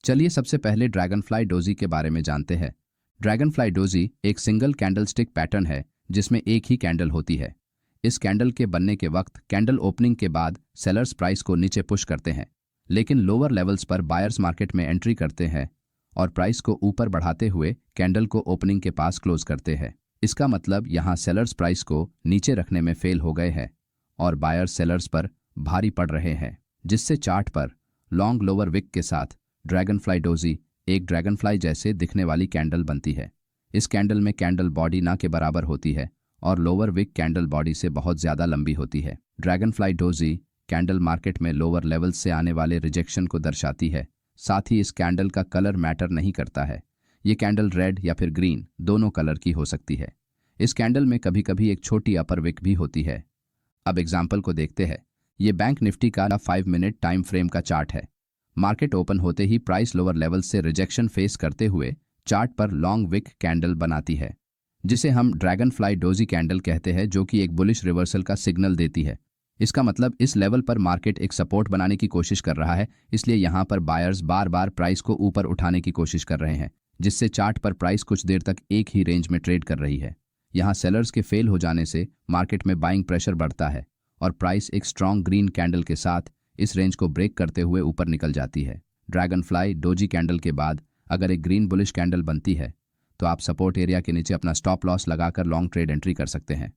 चलिए सबसे पहले ड्रैगनफ्लाई डोजी के बारे में जानते हैं। ड्रैगनफ्लाई डोजी एक सिंगल कैंडलस्टिक पैटर्न है जिसमें एक ही कैंडल होती है। इस कैंडल के बनने के वक्त कैंडल ओपनिंग के बाद सेलर्स प्राइस को नीचे पुश करते हैं, लेकिन लोअर लेवल्स पर बायर्स मार्केट में एंट्री करते हैं और प्राइस को ऊपर बढ़ाते हुए कैंडल को ओपनिंग के पास क्लोज करते हैं। इसका मतलब यहाँ सेलर्स प्राइस को नीचे रखने में फेल हो गए हैं और बायर्स सेलर्स पर भारी पड़ रहे हैं, जिससे चार्ट पर लॉन्ग लोअर विक के साथ ड्रैगनफ्लाई डोजी एक ड्रैगनफ्लाई जैसे दिखने वाली कैंडल बनती है। इस कैंडल में कैंडल बॉडी ना के बराबर होती है और लोअर विक कैंडल बॉडी से बहुत ज़्यादा लंबी होती है। ड्रैगनफ्लाई डोजी कैंडल मार्केट में लोअर लेवल्स से आने वाले रिजेक्शन को दर्शाती है। साथ ही इस कैंडल का कलर मैटर नहीं करता है, ये कैंडल रेड या फिर ग्रीन दोनों कलर की हो सकती है। इस कैंडल में कभी कभी एक छोटी अपर विक भी होती है। अब एग्जाम्पल को देखते हैं। ये बैंक निफ्टी का 5 मिनट टाइम फ्रेम का चार्ट है। मार्केट ओपन होते ही प्राइस लोअर लेवल से रिजेक्शन फेस करते हुए चार्ट पर लॉन्ग विक कैंडल बनाती है, जिसे हम ड्रैगनफ्लाई डोजी कैंडल कहते हैं, जो कि एक बुलिश रिवर्सल का सिग्नल देती है। इसका मतलब इस लेवल पर मार्केट एक सपोर्ट बनाने की कोशिश कर रहा है, इसलिए यहाँ पर बायर्स बार बार प्राइस को ऊपर उठाने की कोशिश कर रहे हैं, जिससे चार्ट पर प्राइस कुछ देर तक एक ही रेंज में ट्रेड कर रही है। यहाँ सेलर्स के फेल हो जाने से मार्केट में बाइंग प्रेशर बढ़ता है और प्राइस एक स्ट्रॉन्ग ग्रीन कैंडल के साथ इस रेंज को ब्रेक करते हुए ऊपर निकल जाती है। ड्रैगनफ्लाई डोजी कैंडल के बाद अगर एक ग्रीन बुलिश कैंडल बनती है तो आप सपोर्ट एरिया के नीचे अपना स्टॉप लॉस लगाकर लॉन्ग ट्रेड एंट्री कर सकते हैं।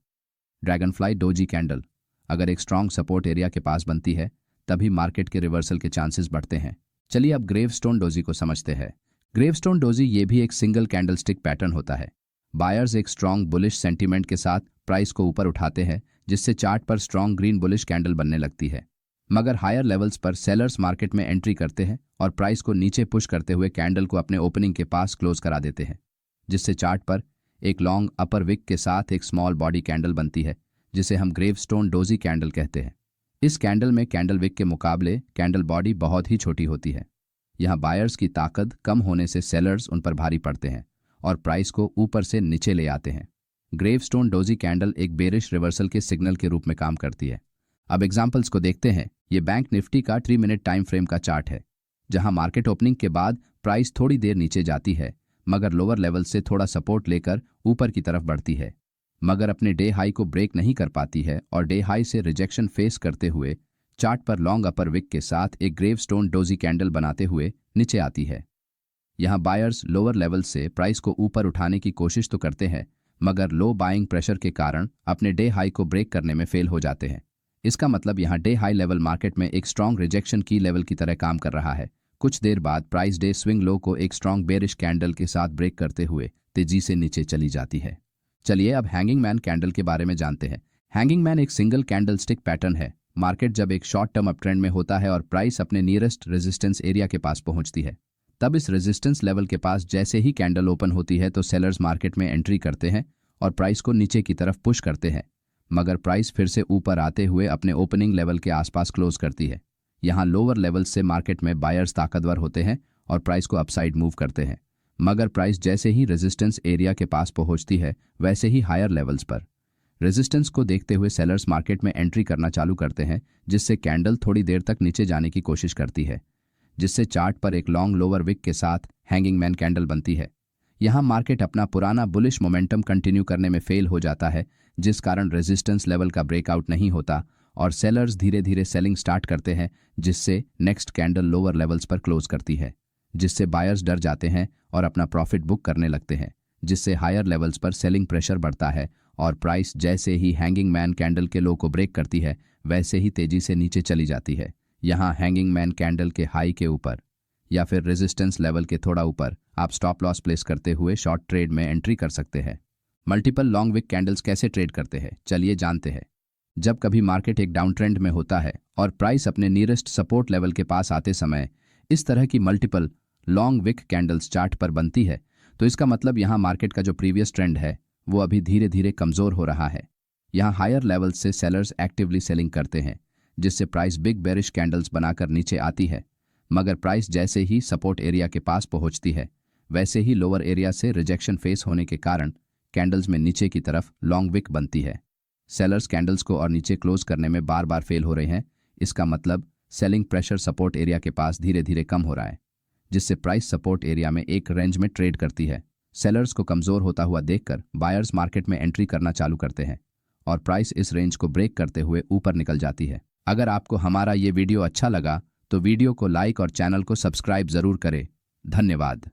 ड्रैगनफ्लाई डोजी कैंडल अगर एक स्ट्रॉन्ग सपोर्ट एरिया के पास बनती है तभी मार्केट के रिवर्सल के चांसेस बढ़ते हैं। चलिए अब ग्रेवस्टोन डोजी को समझते हैं। ग्रेवस्टोन डोजी ये भी एक सिंगल कैंडलस्टिक पैटर्न होता है। बायर्स एक स्ट्रॉन्ग बुलिश सेंटीमेंट के साथ प्राइस को ऊपर उठाते हैं, जिससे चार्ट पर स्ट्रॉन्ग ग्रीन बुलिश कैंडल बनने लगती है। मगर हायर लेवल्स पर सेलर्स मार्केट में एंट्री करते हैं और प्राइस को नीचे पुश करते हुए कैंडल को अपने ओपनिंग के पास क्लोज करा देते हैं, जिससे चार्ट पर एक लॉन्ग अपर विक के साथ एक स्मॉल बॉडी कैंडल बनती है, जिसे हम ग्रेवस्टोन डोजी कैंडल कहते हैं। इस कैंडल में कैंडल विक के मुकाबले कैंडल बॉडी बहुत ही छोटी होती है। यहाँ बायर्स की ताकत कम होने से सेलर्स उन पर भारी पड़ते हैं और प्राइस को ऊपर से नीचे ले आते हैं। ग्रेवस्टोन डोजी कैंडल एक बेरिश रिवर्सल के सिग्नल के रूप में काम करती है। अब एग्जाम्पल्स को देखते हैं। ये बैंक निफ्टी का 3 मिनट टाइम फ्रेम का चार्ट है, जहां मार्केट ओपनिंग के बाद प्राइस थोड़ी देर नीचे जाती है, मगर लोअर लेवल से थोड़ा सपोर्ट लेकर ऊपर की तरफ बढ़ती है, मगर अपने डे हाई को ब्रेक नहीं कर पाती है और डे हाई से रिजेक्शन फेस करते हुए चार्ट पर लॉन्ग अपर विक के साथ एक ग्रेवस्टोन डोजी कैंडल बनाते हुए नीचे आती है। यहाँ बायर्स लोअर लेवल से प्राइस को ऊपर उठाने की कोशिश तो करते हैं, मगर लो बाइंग प्रेशर के कारण अपने डे हाई को ब्रेक करने में फेल हो जाते हैं। इसका मतलब यहाँ डे हाई लेवल मार्केट में एक स्ट्रॉन्ग रिजेक्शन की लेवल की तरह काम कर रहा है। कुछ देर बाद प्राइस डे स्विंग लो को एक स्ट्रॉन्ग बेरिश कैंडल के साथ ब्रेक करते हुए तेजी से नीचे चली जाती है। चलिए अब हैंगिंग मैन कैंडल के बारे में जानते हैं। हैंगिंग मैन एक सिंगल कैंडलस्टिक पैटर्न है। मार्केट जब एक शॉर्ट टर्म अप ट्रेंड में होता है और प्राइस अपने नियरेस्ट रेजिस्टेंस एरिया के पास पहुंचती है, तब इस रेजिस्टेंस लेवल के पास जैसे ही कैंडल ओपन होती है तो सेलर्स मार्केट में एंट्री करते हैं और प्राइस को नीचे की तरफ पुश करते हैं, मगर प्राइस फिर से ऊपर आते हुए अपने ओपनिंग लेवल के आसपास क्लोज करती है। यहाँ लोअर लेवल से मार्केट में बायर्स ताकतवर होते हैं और प्राइस को अपसाइड मूव करते हैं, मगर प्राइस जैसे ही रेजिस्टेंस एरिया के पास पहुंचती है वैसे ही हायर लेवल्स पर रेजिस्टेंस को देखते हुए सेलर्स मार्केट में एंट्री करना चालू करते हैं, जिससे कैंडल थोड़ी देर तक नीचे जाने की कोशिश करती है, जिससे चार्ट पर एक लॉन्ग लोअर विक के साथ हैंगिंग मैन कैंडल बनती है। यहाँ मार्केट अपना पुराना बुलिश मोमेंटम कंटिन्यू करने में फेल हो जाता है, जिस कारण रेजिस्टेंस लेवल का ब्रेकआउट नहीं होता और सेलर्स धीरे धीरे सेलिंग स्टार्ट करते हैं, जिससे नेक्स्ट कैंडल लोअर लेवल्स पर क्लोज करती है, जिससे बायर्स डर जाते हैं और अपना प्रॉफिट बुक करने लगते हैं, जिससे हायर लेवल्स पर सेलिंग प्रेशर बढ़ता है और प्राइस जैसे ही हैंगिंग मैन कैंडल के लो को ब्रेक करती है वैसे ही तेजी से नीचे चली जाती है। यहाँ हैंगिंग मैन कैंडल के हाई के ऊपर या फिर रेजिस्टेंस लेवल के थोड़ा ऊपर आप स्टॉप लॉस प्लेस करते हुए शॉर्ट ट्रेड में एंट्री कर सकते हैं। मल्टीपल लॉन्ग विक कैंडल्स कैसे ट्रेड करते हैं, चलिए जानते हैं। जब कभी मार्केट एक डाउन ट्रेंड में होता है और प्राइस अपने नियरेस्ट सपोर्ट लेवल के पास आते समय इस तरह की multiple long wick candles chart पर बनती है, तो इसका मतलब यहाँ मार्केट का जो प्रीवियस ट्रेंड है वो अभी धीरे धीरे कमज़ोर हो रहा है। यहाँ हायर लेवल से सेलर्स एक्टिवली सेलिंग करते हैं, जिससे प्राइस बिग बेरिश कैंडल्स बनाकर नीचे आती है, मगर प्राइस जैसे ही सपोर्ट एरिया के पास पहुंचती है वैसे ही लोअर एरिया से रिजेक्शन फेस होने के कारण कैंडल्स में नीचे की तरफ लॉन्ग विक बनती है। सेलर्स कैंडल्स को और नीचे क्लोज करने में बार बार फेल हो रहे हैं। इसका मतलब सेलिंग प्रेशर सपोर्ट एरिया के पास धीरे धीरे कम हो रहा है, जिससे प्राइस सपोर्ट एरिया में एक रेंज में ट्रेड करती है। सेलर्स को कमज़ोर होता हुआ देखकर बायर्स मार्केट में एंट्री करना चालू करते हैं और प्राइस इस रेंज को ब्रेक करते हुए ऊपर निकल जाती है। अगर आपको हमारा ये वीडियो अच्छा लगा तो वीडियो को लाइक और चैनल को सब्सक्राइब ज़रूर करें। धन्यवाद।